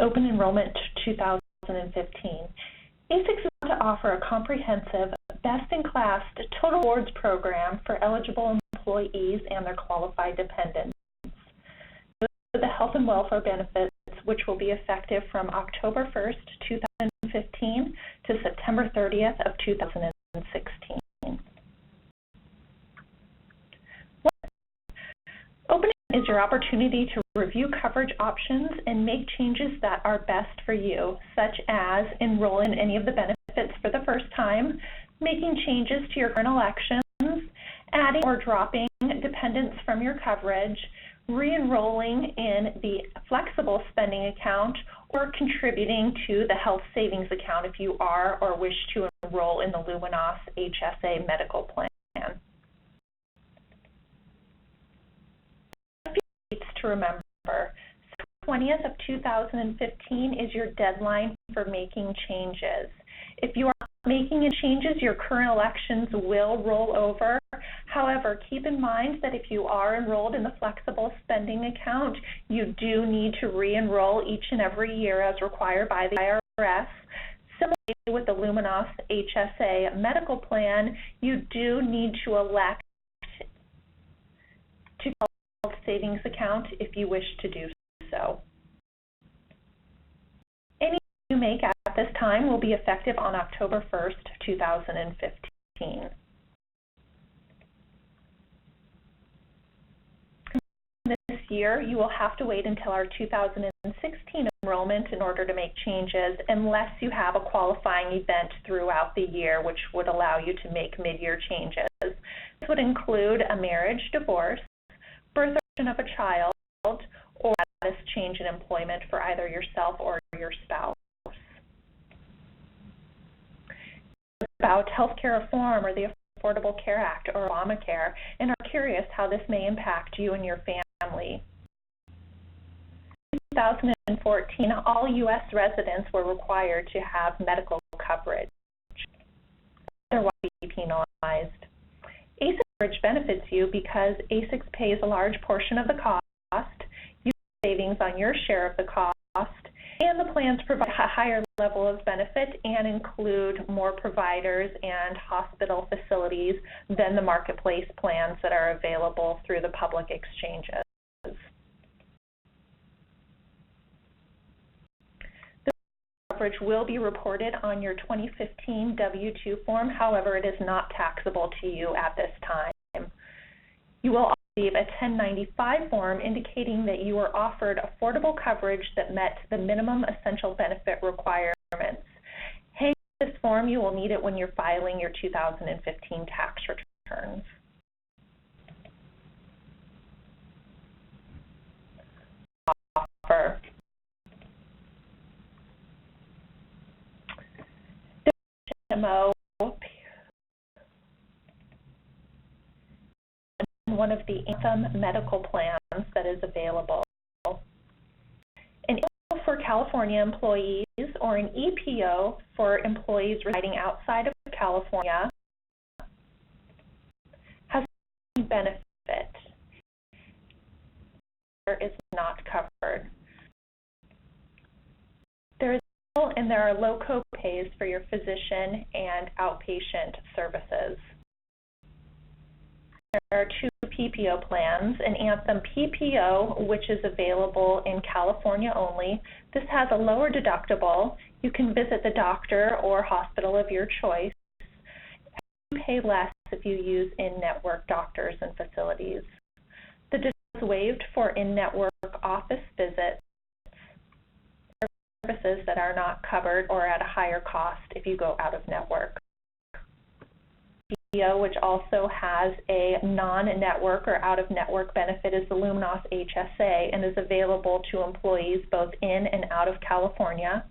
Open Enrollment 2015. ASICS is to offer a comprehensive, best-in-class total rewards program for eligible employees and their qualified dependents. The health and welfare benefits, which will be effective from October 1st, 2015 to September 30th of 2016. Open is your opportunity to review coverage options and make changes that are best for you, such as enrolling in any of the benefits for the first time, making changes to your current elections, adding or dropping dependents from your coverage, re-enrolling in the flexible spending account, or contributing to the health savings account if you are or wish to enroll in the Luminos HSA medical plan. To remember, 20th of 2015 is your deadline for making changes. If you are making any changes, your current elections will roll over. However, keep in mind that if you are enrolled in the flexible spending account, you do need to re-enroll each and every year as required by the IRS. Similarly, with the Luminos HSA medical plan, you do need to elect to savings account if you wish to do so. Any you make at this time will be effective on October 1st, 2015. This year, you will have to wait until our 2016 enrollment in order to make changes unless you have a qualifying event throughout the year which would allow you to make mid-year changes. This would include a marriage, divorce, birth of a child, or status change in employment for either yourself or your spouse. About healthcare reform or the Affordable Care Act or Obamacare, and are curious how this may impact you and your family. In 2014, all U.S. residents were required to have medical coverage. Otherwise, be penalized. ASICS coverage benefits you because ASICS pays a large portion of the cost, you get savings on your share of the cost, and the plans provide a higher level of benefit and include more providers and hospital facilities than the marketplace plans that are available through the public exchanges. The coverage will be reported on your 2015 W-2 form, however, it is not taxable to you at this time. You will receive a 1095 form indicating that you were offered affordable coverage that met the minimum essential benefit requirements. Hang this form, you will need it when you're filing your 2015 tax returns. Offer. This memo one of the Anthem medical plans that is available. An EPO for California employees or an EPO for employees residing outside of California has a benefit. Is not covered. There are low co-pays for your physician and outpatient services. There are two PPO plans, an Anthem PPO, which is available in California only. This has a lower deductible. You can visit the doctor or hospital of your choice. You pay less if you use in-network doctors and facilities. The deductible is waived for in-network office visits, services that are not covered or at a higher cost if you go out of network. Which also has a non-network or out-of-network benefit is the Luminos HSA and is available to employees both in and out of California.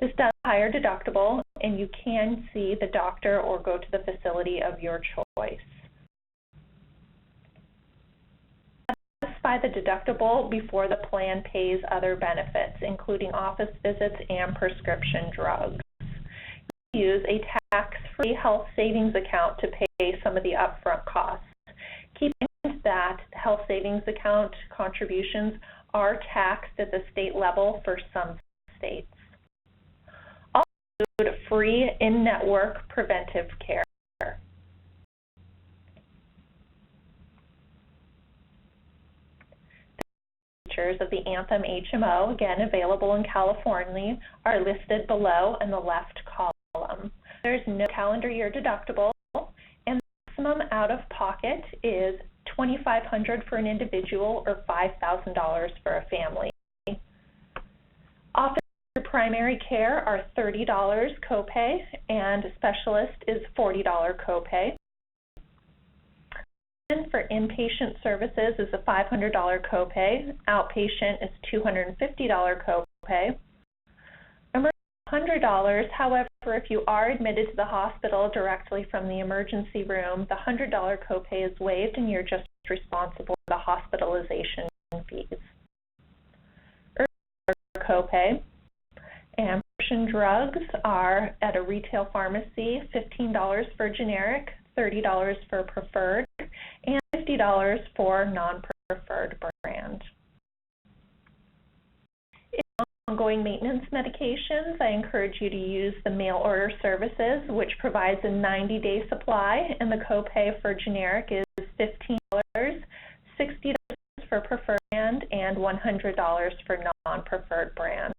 This does have a higher deductible, and you can see the doctor or go to the facility of your choice. Satisfy the deductible before the plan pays other benefits, including office visits and prescription drugs. Use a tax-free health savings account to pay some of the upfront costs. Keep in mind that health savings account contributions are taxed at the state level for some States. Also include free in-network preventive care. Features of the Anthem HMO, again available in California, are listed below in the left column. There's no calendar year deductible, and the maximum out-of-pocket is $2,500 for an individual or $5,000 for a family. Office primary care are $30 copay, and specialist is $40 copay. And for inpatient services is a $500 copay. Outpatient is $250 copay. $100. However, if you are admitted to the hospital directly from the emergency room, the $100 copay is waived and you're just responsible for the hospitalization fees. Copay and prescription drugs are at a retail pharmacy $15 for generic, $30 for preferred, and $50 for non-preferred brand. Ongoing maintenance medications, I encourage you to use the mail order services, which provides a 90-day supply, and the copay for generic is $15, $60 for preferred brand, and $100 for non-preferred brand.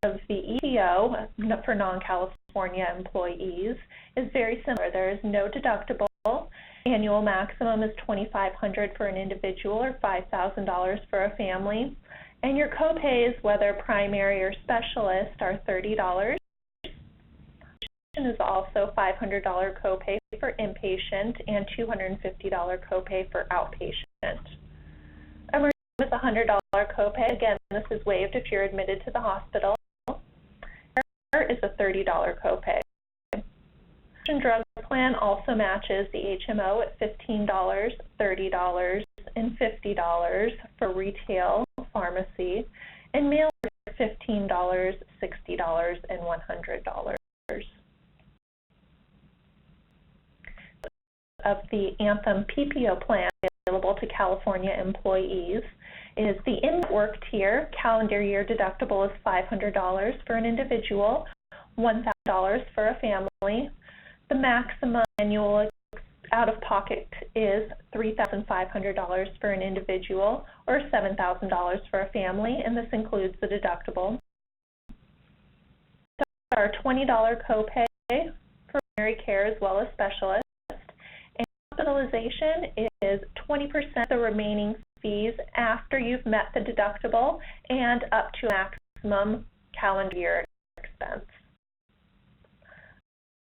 Of the EPO for non-California employees is very similar. There is no deductible. Annual maximum is $2,500 for an individual or $5,000 for a family. And your copays, whether primary or specialist, are $30. Is also $500 copay for inpatient and $250 copay for outpatient. Emergency with a $100 copay. Again, this is waived if you're admitted to the hospital. There is a $30 copay. Drug plan also matches the HMO at $15, $30, and $50 for retail pharmacy, and mail order $15, $60, and $100. Of the Anthem PPO plan available to California employees is the in-network tier. Calendar year deductible is $500 for an individual, $1,000 for a family. The maximum annual out-of-pocket is $3,500 for an individual or $7,000 for a family, and this includes the deductible. There are $20 copay for primary care as well as specialist. Hospitalization is 20% of the remaining fees after you've met the deductible and up to maximum calendar year expense.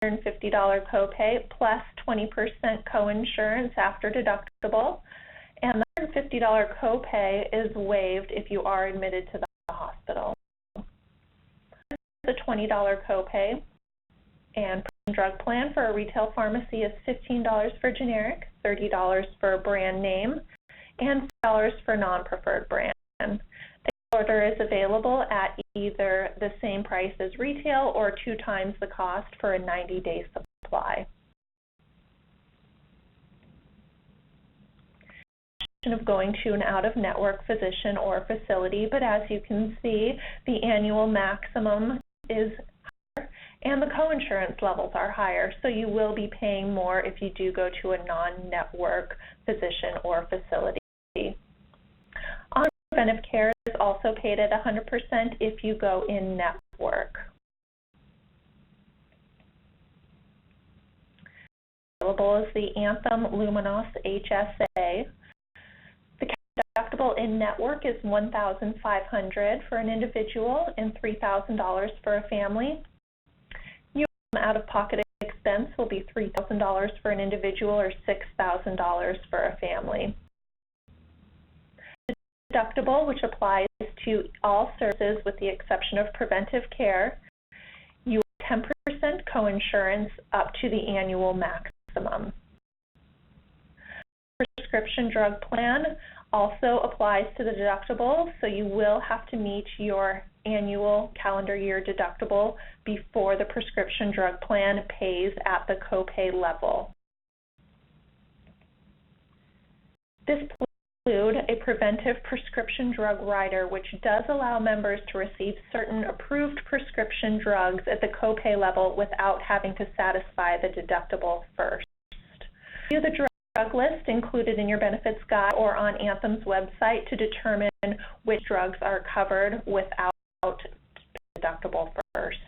$150 copay plus 20% coinsurance after deductible, and the $150 copay is waived if you are admitted to the hospital. The $20 copay and drug plan for a retail pharmacy is $15 for generic, $30 for brand name, and $5 for non-preferred brand. The order is available at either the same price as retail or 2 times the cost for a 90-day supply. Of going to an out-of-network physician or facility, but as you can see, the annual maximum is higher and the coinsurance levels are higher, so you will be paying more if you do go to a non-network physician or facility. Preventive care is also paid at 100% if you go in network. Available is the Anthem Luminos HSA. The deductible in network is $1,500 for an individual and $3,000 for a family. Your out-of-pocket expense will be $3,000 for an individual or $6,000 for a family. Deductible, which applies to all services with the exception of preventive care, you have 10% coinsurance up to the annual maximum. Prescription drug plan also applies to the deductible, so you will have to meet your annual calendar year deductible before the prescription drug plan pays at the copay level. This include a preventive prescription drug rider, which does allow members to receive certain approved prescription drugs at the copay level without having to satisfy the deductible first. View the drug list included in your benefits guide or on Anthem's website to determine which drugs are covered without deductible first.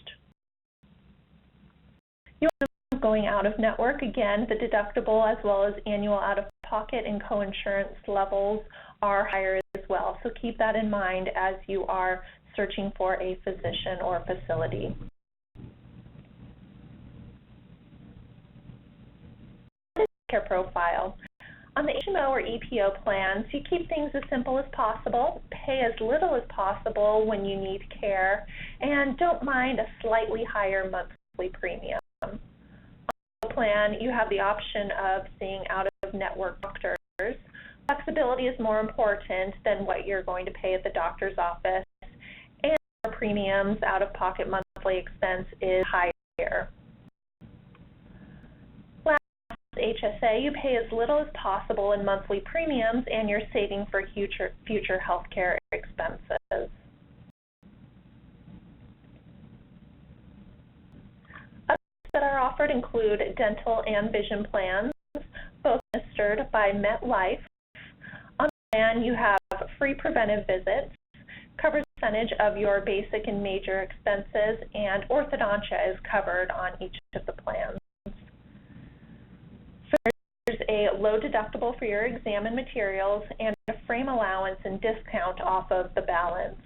Going out of network, again, the deductible as well as annual out-of-pocket and coinsurance levels are higher as well. So keep that in mind as you are searching for a physician or facility. Care profile. On the HMO or EPO plans, you keep things as simple as possible, pay as little as possible when you need care, and don't mind a slightly higher monthly premium. Plan, you have the option of seeing out-of-network doctors. Flexibility is more important than what you're going to pay at the doctor's office, and premiums, out-of-pocket monthly expense is higher. Last, HSA, you pay as little as possible in monthly premiums, and you're saving for future health care expenses. That are offered include dental and vision plans, both administered by MetLife. On the plan, you have free preventive visits, covers a percentage of your basic and major expenses, and orthodontia is covered on each of the plans. There's a low deductible for your exam and materials, and a frame allowance and discount off of the balance.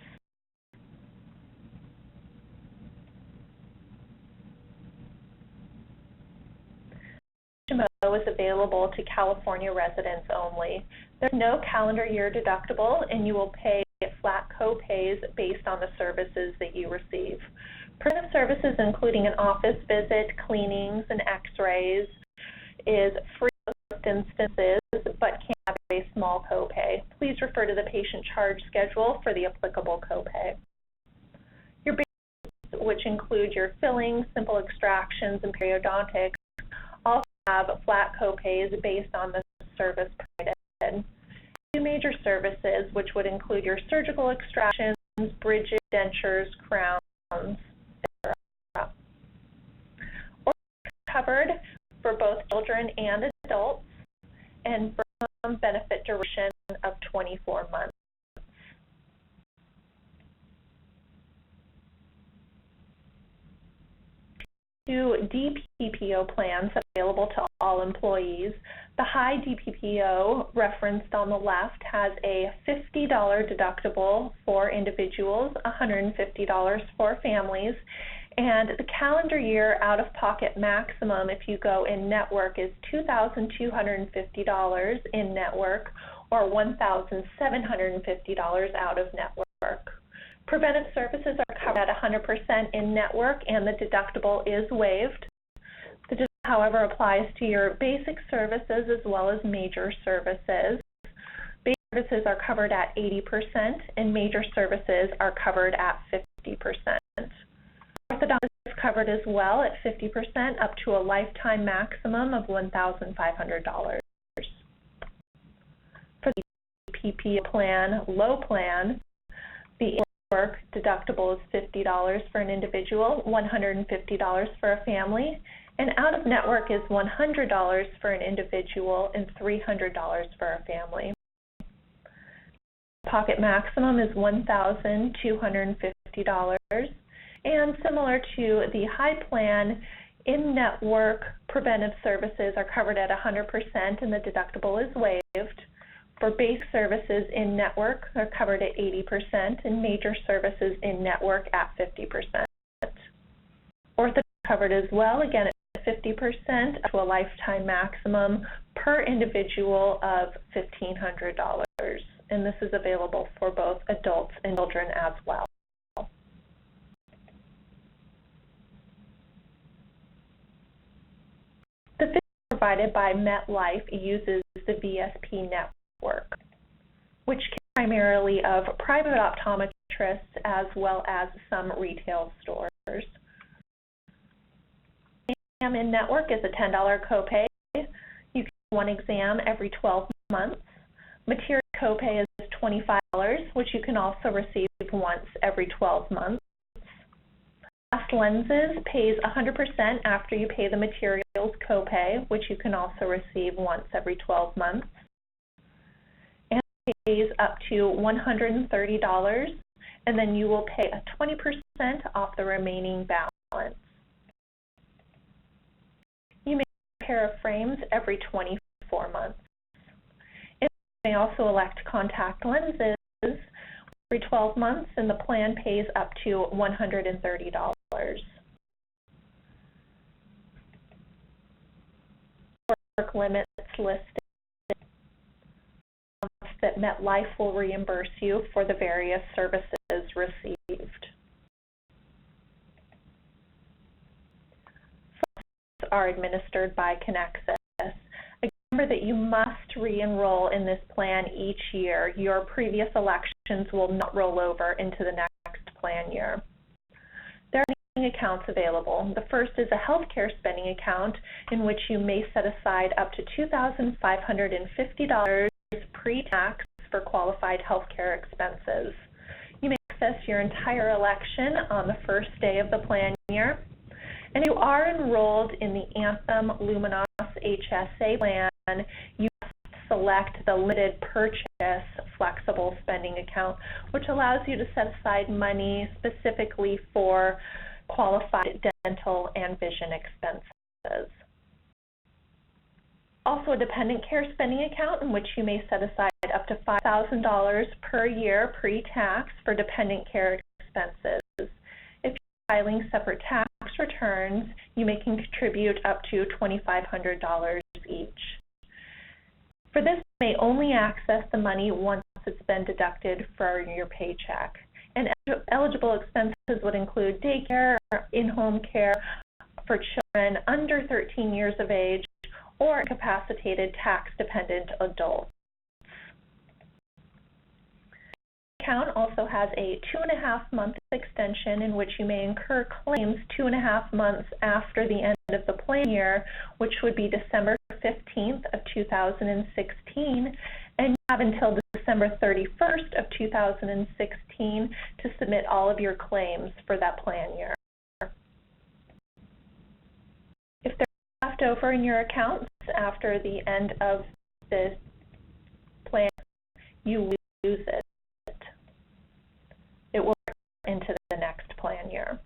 HMO is available to California residents only. There's no calendar year deductible, and you will pay flat co-pays based on the services that you receive. Preventive services, including an office visit, cleanings, and x-rays, is free in most instances, but can have a small copay. Please refer to the patient charge schedule for the applicable copay. Your basics, which include your fillings, simple extractions, and periodontics, also have flat copays based on the service provided. Two major services, which would include your surgical extractions, bridges, dentures, crowns, etc. Or covered for both children and adults, and for benefit duration of 24 months. Two DPPO plans available to all employees. The high DPPO referenced on the left has a $50 deductible for individuals, $150 for families, and the calendar year out-of-pocket maximum if you go in network is $2,250 in network or $1,750 out of network. Preventive services are covered at 100% in network, and the deductible is waived. The deductible, however, applies to your basic services as well as major services. Basic services are covered at 80%, and major services are covered at 50%. Orthodontics is covered as well at 50%, up to a lifetime maximum of $1,500. For the PPO plan, low plan, the network deductible is $50 for an individual, $150 for a family, and out-of-network is $100 for an individual and $300 for a family. Pocket maximum is $1,250, and similar to the high plan, in-network preventive services are covered at 100% and the deductible is waived. For basic services in network are covered at 80% and major services in network at 50%. Ortho covered as well, again at 50%, up to a lifetime maximum per individual of $1,500. And this is available for both adults and children as well. The fee provided by MetLife uses the VSP network, which is primarily of private optometrists as well as some retail stores. Exam in network is a $10 copay. You can do one exam every 12 months. Material copay is $25, which you can also receive once every 12 months. Glass lenses pays 100% after you pay the materials copay, which you can also receive once every 12 months. And pays up to $130, and then you will pay a 20% off the remaining balance. You may get a pair of frames every 24 months. And you may also elect contact lenses every 12 months, and the plan pays up to $130. Work limits listed that MetLife will reimburse you for the various services received. Funds are administered by Connexus. Remember that you must re-enroll in this plan each year. Your previous elections will not roll over into the next plan year. There are many accounts available. The first is a healthcare spending account in which you may set aside up to $2,550 pre-tax for qualified healthcare expenses. You may access your entire election on the first day of the plan year. And if you are enrolled in the Anthem Luminos HSA plan, you must select the limited purchase flexible spending account, which allows you to set aside money specifically for qualified dental and vision expenses. Also, a dependent care spending account in which you may set aside up to $5,000 per year pre-tax for dependent care expenses. If you're filing separate tax returns, you may contribute up to $2,500 each. For this, you may only access the money once it's been deducted from your paycheck. And eligible expenses would include daycare, in-home care for children under 13 years of age, or incapacitated tax-dependent adults. The account also has a 2.5-month extension in which you may incur claims 2.5 months after the end of the plan year, which would be December 15th of 2016, and you have until December 31st of 2016 to submit all of your claims for that plan year. If there's left over in your accounts after the end of the plan, you lose it. It will into the next plan year.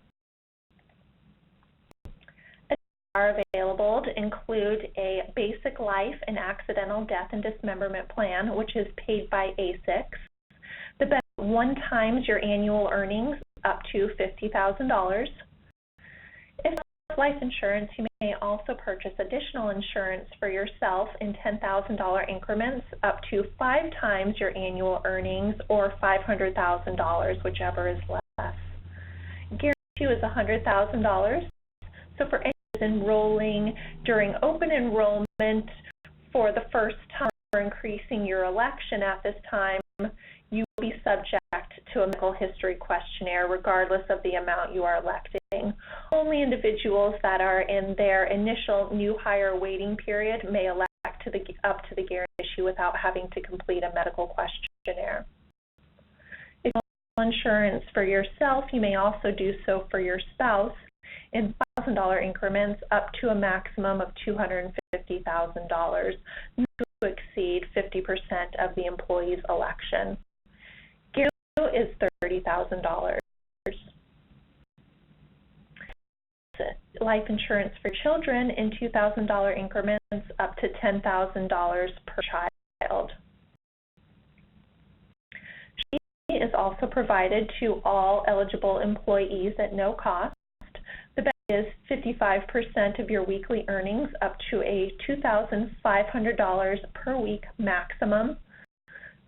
Are available to include a basic life and accidental death and dismemberment plan, which is paid by ASICS. The benefit 1 times your annual earnings up to $50,000. If you have life insurance, you may also purchase additional insurance for yourself in $10,000 increments up to 5 times your annual earnings or $500,000, whichever is less. Guarantee is $100,000. So for enrolling during open enrollment for the first time or increasing your election at this time, you will be subject to a medical history questionnaire regardless of the amount you are electing. Only individuals that are in their initial new hire waiting period may elect up to the guarantee issue without having to complete a medical questionnaire. If you have insurance for yourself, you may also do so for your spouse in $1,000 increments up to a maximum of $250,000, not to exceed 50% of the employee's election. Guarantee is $30,000. Life insurance for children in $2,000 increments up to $10,000 per child. She is also provided to all eligible employees at no cost. The benefit is 55% of your weekly earnings up to a $2,500 per week maximum.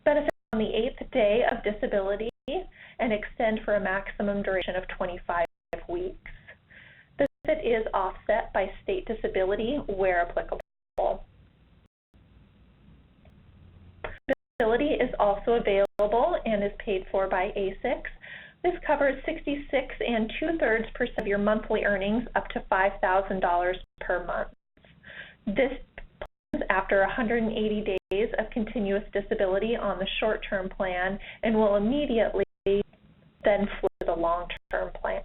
Benefit on the 8th day of disability and extend for a maximum duration of 25 weeks. The benefit is offset by state disability where applicable. Disability is also available and is paid for by ASICS. This covers 66 2/3% of your monthly earnings up to $5,000 per month. This after 180 days of continuous disability on the short-term plan and will immediately then flip to the long-term plan.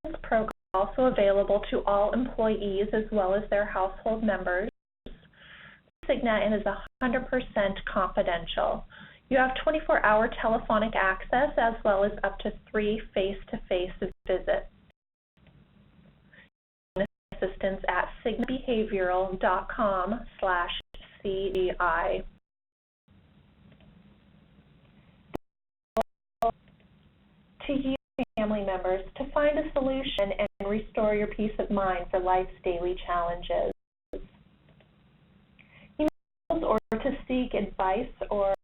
This program is also available to all employees as well as their household members. Cigna and is 100% confidential. You have 24-hour telephonic access as well as up to 3 face-to-face visits. Assistance at cignabehavioral.com/CDI. To you, family members, to find a solution and restore your peace of mind for life's daily challenges. Or to seek advice or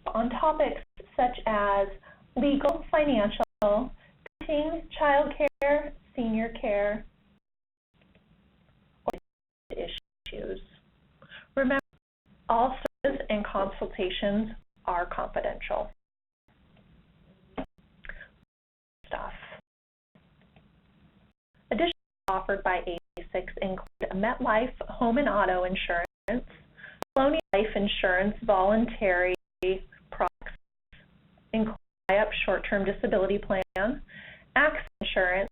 on topics such as legal, financial, parenting, child care, senior care, or issues. Remember, all services and consultations are confidential. Additionally offered by ASICS include MetLife Home and Auto Insurance, Colonial Life Insurance Voluntary Products, include buy-up short-term disability plan, ASICS Insurance,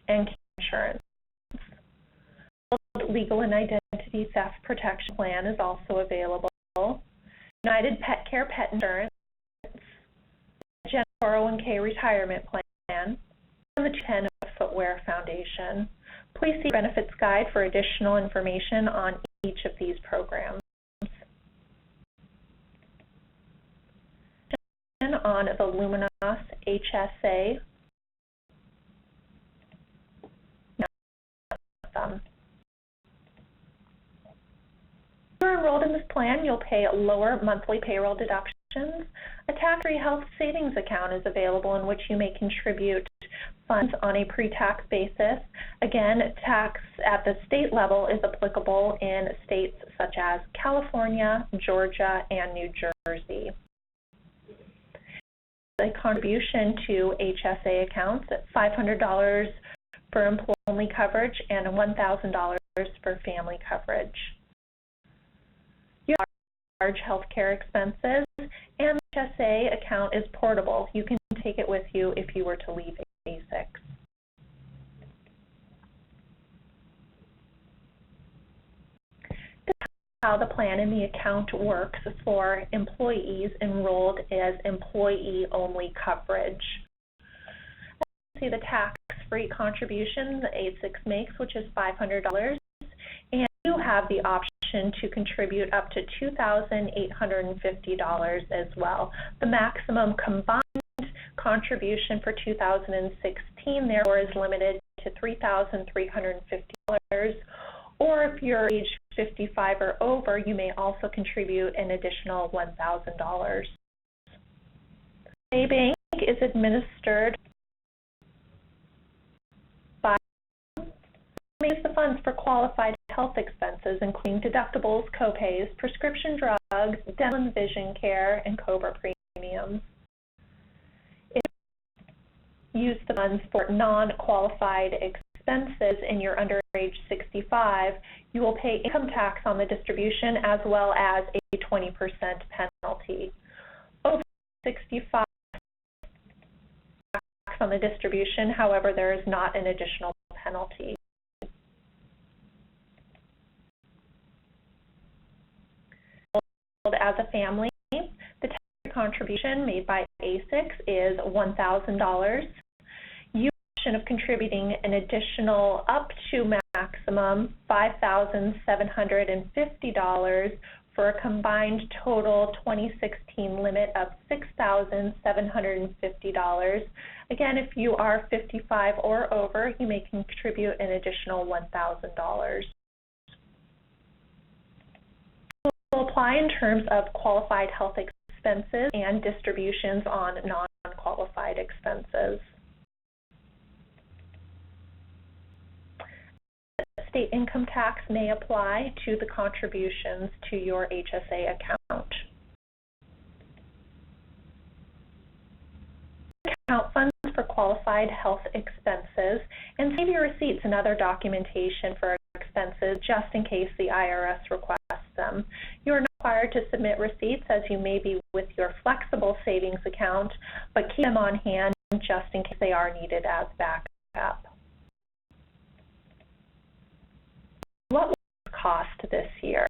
and insurance. Legal and Identity Theft Protection Plan is also available. United Pet Care Pet Insurance, General 401k Retirement Plan, and the 10 Footwear Foundation. Please see the Benefits Guide for additional information on each of these programs. On the Luminos HSA. If you're enrolled in this plan, you'll pay lower monthly payroll deductions. A tax-free health savings account is available in which you may contribute funds on a pre-tax basis. Again, tax at the state level is applicable in states such as California, Georgia, and New Jersey. A contribution to HSA accounts at $500 for employee-only coverage and $1,000 for family coverage. You have large health care expenses, and the HSA account is portable. You can take it with you if you were to leave ASICS. This is how the plan and the account works for employees enrolled as employee-only coverage. You see the tax-free contribution the ASICS makes, which is $500, and you have the option to contribute up to $2,850 as well. The maximum combined contribution for 2016, therefore, is limited to $3,350, or if you're age 55 or over, you may also contribute an additional $1,000. A bank is administered by the funds for qualified health expenses, including deductibles, copays, prescription drugs, dental and vision care, and COBRA premiums. If you use the funds for non-qualified expenses and you're under age 65, you will pay income tax on the distribution as well as a 20% penalty. Over 65 tax on the distribution, however, there is not an additional penalty. As a family, the tax contribution made by ASICS is $1,000. You have the option of contributing an additional up to maximum $5,750 for a combined total 2016 limit of $6,750. Again, if you are 55 or over, you may contribute an additional $1,000. Will apply in terms of qualified health expenses and distributions on non-qualified expenses. State income tax may apply to the contributions to your HSA account. Account funds for qualified health expenses and save your receipts and other documentation for expenses just in case the IRS requests them. You are not required to submit receipts as you may be with your flexible savings account, but keep them on hand just in case they are needed as backup. What will it cost this year?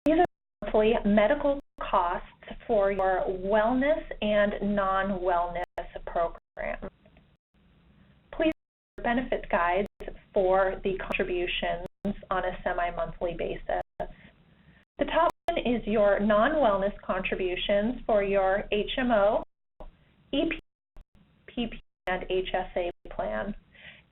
These are monthly medical costs for your wellness and non-wellness programs. Please read your benefit guides for the contributions on a semi-monthly basis. The top one is your non-wellness contributions for your HMO, EP, PP, and HSA plan.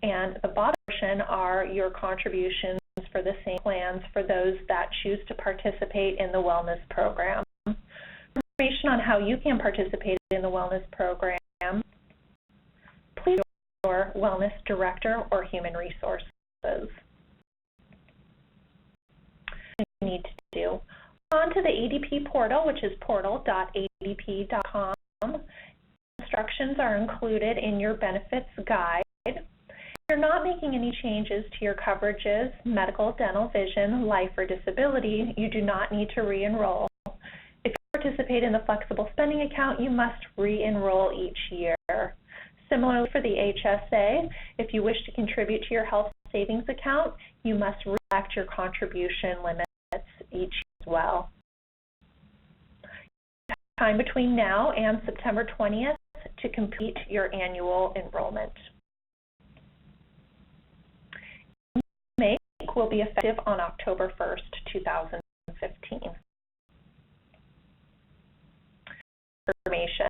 And the bottom portion are your contributions for the same plans for those that choose to participate in the wellness program. Information on how you can participate in the wellness program, please see your wellness director or human resources. You need to do. On to the ADP portal, which is portal.adp.com. Instructions are included in your benefits guide. If you're not making any changes to your coverages, medical, dental, vision, life, or disability, you do not need to re-enroll. If you participate in the flexible spending account, you must re-enroll each year. Similarly for the HSA, if you wish to contribute to your health savings account, you must reflect your contribution limits each as well. Time between now and September 20th to complete your annual enrollment. Make will be effective on October 1st, 2015. Information.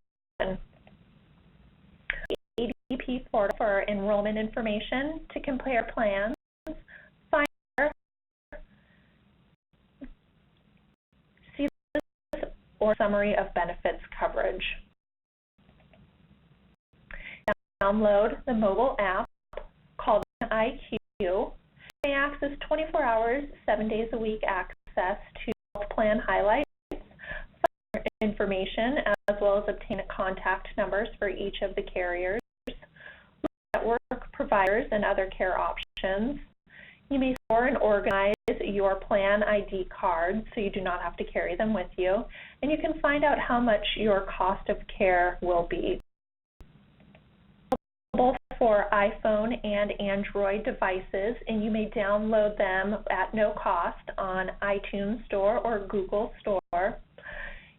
ADP portal for enrollment information to compare plans, find see this or summary of benefits coverage. Download the mobile app called IQ. You may access 24 hours, 7 days a week access to health plan highlights, information, as well as obtain contact numbers for each of the carriers, network providers, and other care options. You may store and organize your plan ID cards so you do not have to carry them with you, and you can find out how much your cost of care will be. Both for iPhone and Android devices, and you may download them at no cost on iTunes Store or Google Store.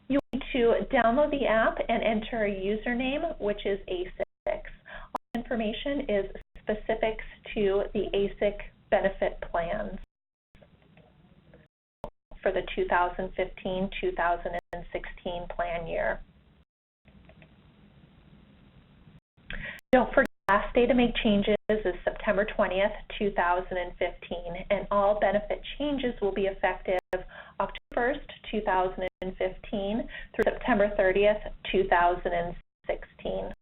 You need to download the app and enter a username, which is ASICS. All information is specifics to the ASIC benefit plans for the 2015-2016 plan year. Don't forget, the last day to make changes is September 20th, 2015, and all benefit changes will be effective October 1st, 2015 through September 30th, 2016.